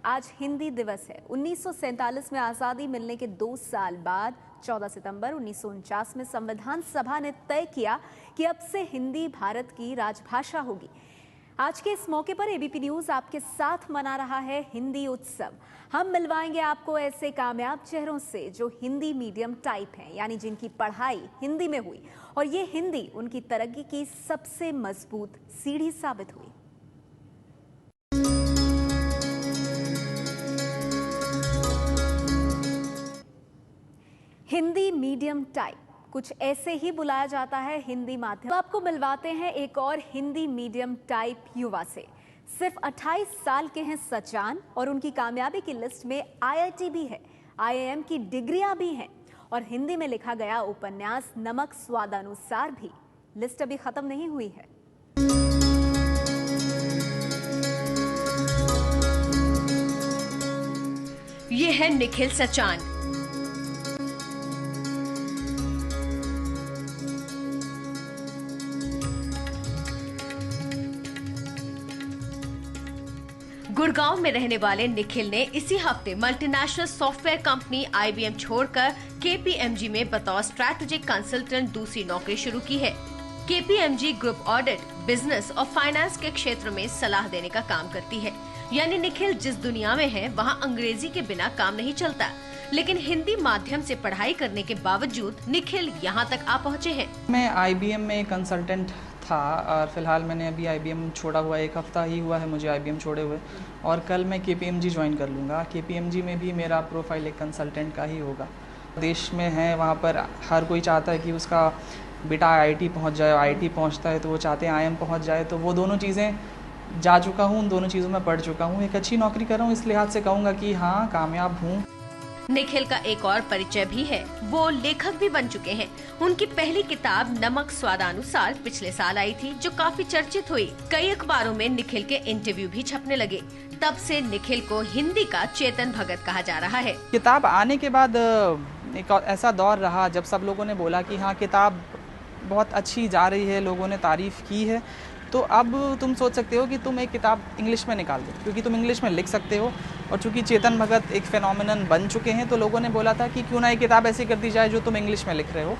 आज हिंदी दिवस है। 1947 में आज़ादी मिलने के 2 साल बाद 14 सितंबर 1949 में संविधान सभा ने तय किया कि अब से हिंदी भारत की राजभाषा होगी। आज के इस मौके पर एबीपी न्यूज आपके साथ मना रहा है हिंदी उत्सव। हम मिलवाएंगे आपको ऐसे कामयाब चेहरों से जो हिंदी मीडियम टाइप हैं, यानी जिनकी पढ़ाई हिंदी में हुई और ये हिंदी उनकी तरक्की की सबसे मजबूत सीढ़ी साबित हुई। हिंदी मीडियम टाइप कुछ ऐसे ही बुलाया जाता है हिंदी माध्यम। तो आपको मिलवाते हैं एक और हिंदी मीडियम टाइप युवा से। सिर्फ 28 साल के हैं सचान और उनकी कामयाबी की लिस्ट में आईआईटी भी है, आईआईएम की डिग्रियां भी हैं और हिंदी में लिखा गया उपन्यास नमक स्वादानुसार भी। लिस्ट अभी खत्म नहीं हुई है। ये है निखिल सचान। गुड़गांव में रहने वाले निखिल ने इसी हफ्ते मल्टीनेशनल सॉफ्टवेयर कंपनी आईबीएम छोड़कर केपीएमजी में बतौर स्ट्रैटेजिक कंसल्टेंट दूसरी नौकरी शुरू की है। केपीएमजी ग्रुप ऑडिट, बिजनेस और फाइनेंस के क्षेत्र में सलाह देने का काम करती है। यानी निखिल जिस दुनिया में है वहां अंग्रेजी के बिना काम नहीं चलता। लेकिन हिंदी माध्यम से पढ़ाई करने के बावजूद निखिल यहाँ तक आ पहुँचे हैं। मैं आईबीएम में कंसल्टेंट था और फिलहाल मैंने अभी आईबीएम छोड़ा हुआ, 1 हफ्ता ही हुआ है मुझे आईबीएम छोड़े हुए, और कल मैं केपीएमजी ज्वाइन कर लूँगा। केपीएमजी में भी मेरा प्रोफाइल एक कंसल्टेंट का ही होगा। देश में है वहाँ पर हर कोई चाहता है कि उसका बेटा आईआईटी पहुँच जाए, आईआईटी पहुँचता है तो वो चाहते हैं आईआईएम पहुँच जाए। तो वो दोनों चीज़ें जा चुका हूँ, उन दोनों चीज़ों में पढ़ चुका हूँ। एक अच्छी नौकरी कर रहा हूँ, इस लिहाज से कहूँगा कि हाँ कामयाब हूँ। निखिल का एक और परिचय भी है, वो लेखक भी बन चुके हैं। उनकी पहली किताब नमक स्वादानुसार पिछले साल आई थी, जो काफी चर्चित हुई। कई अखबारों में निखिल के इंटरव्यू भी छपने लगे। तब से निखिल को हिंदी का चेतन भगत कहा जा रहा है। किताब आने के बाद एक ऐसा दौर रहा जब सब लोगों ने बोला कि हाँ किताब बहुत अच्छी जा रही है, लोगों ने तारीफ की है, तो अब तुम सोच सकते हो कि तुम एक किताब इंग्लिश में निकाल दो, क्योंकि तुम इंग्लिश में लिख सकते हो। और चूंकि चेतन भगत एक फेनोमेनन बन चुके हैं, तो लोगों ने बोला था कि क्यों ना एक किताब ऐसी कर दी जाए जो तुम इंग्लिश में लिख रहे हो,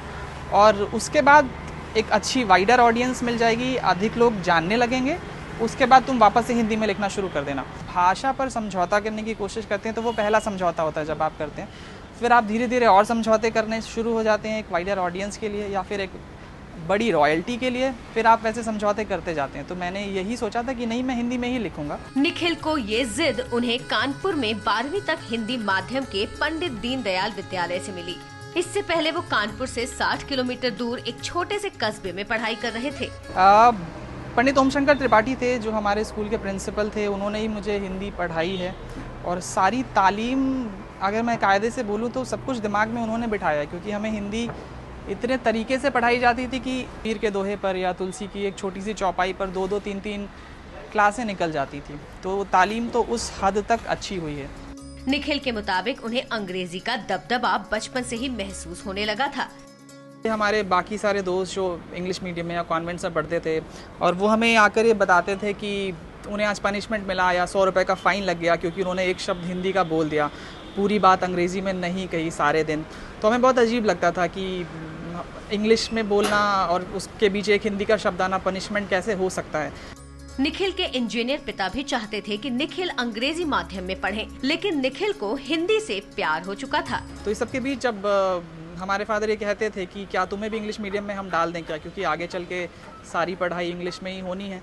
और उसके बाद एक अच्छी वाइडर ऑडियंस मिल जाएगी, अधिक लोग जानने लगेंगे। उसके बाद तुम वापस से हिंदी में लिखना शुरू कर देना। भाषा पर समझौता करने की कोशिश करते हैं तो वो पहला समझौता होता है जब आप करते हैं। फिर आप धीरे धीरे और समझौते करने शुरू हो जाते हैं, एक वाइडर ऑडियंस के लिए या फिर एक बड़ी रॉयल्टी के लिए। फिर आप वैसे समझौते करते जाते हैं। तो मैंने यही सोचा था कि नहीं, मैं हिंदी में ही लिखूंगा। निखिल को ये जिद उन्हें कानपुर में 12वीं तक हिंदी माध्यम के पंडित दीनदयाल विद्यालय से मिली। इससे पहले वो कानपुर से 60 किलोमीटर दूर एक छोटे से कस्बे में पढ़ाई कर रहे थे। पंडित ओमशंकर त्रिपाठी थे जो हमारे स्कूल के प्रिंसिपल थे, उन्होंने ही मुझे हिंदी पढ़ाई है। और सारी तालीम अगर मैं कायदे से बोलूँ तो सब कुछ दिमाग में उन्होंने बिठाया, क्योंकि हमें हिंदी इतने तरीके से पढ़ाई जाती थी कि पीर के दोहे पर या तुलसी की एक छोटी सी चौपाई पर 2-2, 3-3 क्लासें निकल जाती थी। तो तालीम तो उस हद तक अच्छी हुई है। निखिल के मुताबिक उन्हें अंग्रेजी का दबदबा बचपन से ही महसूस होने लगा था। हमारे बाकी सारे दोस्त जो इंग्लिश मीडियम में या कॉन्वेंट में पढ़ते थे, और वो हमें आकर ये बताते थे कि उन्हें आज पनिशमेंट मिला या 100 रुपये का फ़ाइन लग गया क्योंकि उन्होंने एक शब्द हिंदी का बोल दिया, पूरी बात अंग्रेज़ी में नहीं कही सारे दिन। तो हमें बहुत अजीब लगता था कि इंग्लिश में बोलना और उसके बीच एक हिंदी का शब्द आना, पनिशमेंट कैसे हो सकता है। निखिल के इंजीनियर पिता भी चाहते थे कि निखिल अंग्रेजी माध्यम में पढ़े, लेकिन निखिल को हिंदी से प्यार हो चुका था। तो इस सब के बीच जब हमारे फादर ये कहते थे कि क्या तुम्हें भी इंग्लिश मीडियम में हम डाल दें क्या, क्योंकि आगे चल के सारी पढ़ाई इंग्लिश में ही होनी है।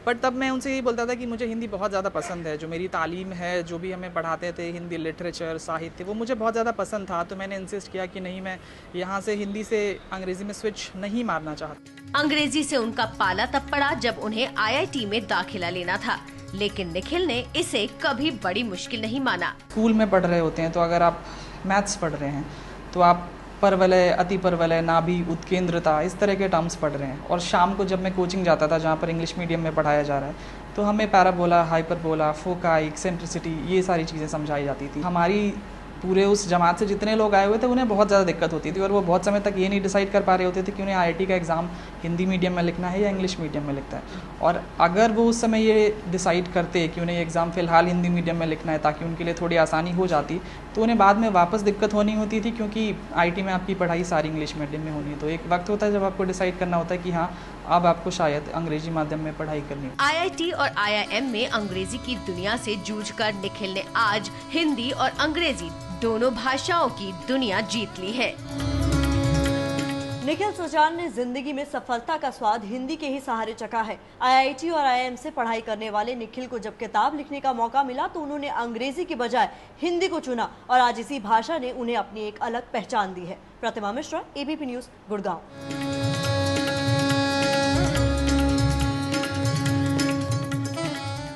बट तब मैं उनसे यही बोलता था कि मुझे हिंदी बहुत ज़्यादा पसंद है। जो मेरी तालीम है, जो भी हमें पढ़ाते थे, हिंदी लिटरेचर, साहित्य, वो मुझे बहुत ज़्यादा पसंद था। तो मैंने इंसिस्ट किया कि नहीं, मैं यहाँ से हिंदी से अंग्रेज़ी में स्विच नहीं मारना चाहता। अंग्रेजी से उनका पाला तब पड़ा जब उन्हें आईआईटी में दाखिला लेना था, लेकिन निखिल ने इसे कभी बड़ी मुश्किल नहीं माना। स्कूल में पढ़ रहे होते हैं तो अगर आप मैथ्स पढ़ रहे हैं तो आप परवलय, अति परवलय, नाभि, उत्केंद्रता, इस तरह के टर्म्स पढ़ रहे हैं। और शाम को जब मैं कोचिंग जाता था जहाँ पर इंग्लिश मीडियम में पढ़ाया जा रहा है, तो हमें पैराबोला, हाइपरबोला, फोकाई, एक्सेंट्रिसिटी, ये सारी चीज़ें समझाई जाती थी। हमारी पूरे उस जमात से जितने लोग आए हुए थे उन्हें बहुत ज़्यादा दिक्कत होती थी और वो बहुत समय तक ये नहीं डिसाइड कर पा रहे होते थे कि उन्हें IIT का एग्ज़ाम हिंदी मीडियम में लिखना है या इंग्लिश मीडियम में लिखना है। और अगर वो उस समय ये डिसाइड करते कि उन्हें ये एग्ज़ाम फ़िलहाल हिंदी मीडियम में लिखना है ताकि उनके लिए थोड़ी आसानी हो जाती, तो उन्हें बाद में वापस दिक्कत होनी होती थी, क्योंकि IIT में आपकी पढ़ाई सारी इंग्लिश मीडियम में होनी है। तो एक वक्त होता है जब आपको डिसाइड करना होता है कि हाँ, अब आपको शायद अंग्रेजी माध्यम में पढ़ाई करनी है। IIT और IIM में अंग्रेजी की दुनिया से जूझकर निखिल ने आज हिंदी और अंग्रेजी दोनों भाषाओं की दुनिया जीत ली है। निखिल सुजान ने जिंदगी में सफलता का स्वाद हिंदी के ही सहारे चखा है। IIT और IIM से पढ़ाई करने वाले निखिल को जब किताब लिखने का मौका मिला तो उन्होंने अंग्रेजी की बजाय हिंदी को चुना और आज इसी भाषा ने उन्हें अपनी एक अलग पहचान दी है। प्रतिमा मिश्रा, ABP न्यूज़, गुड़गांव।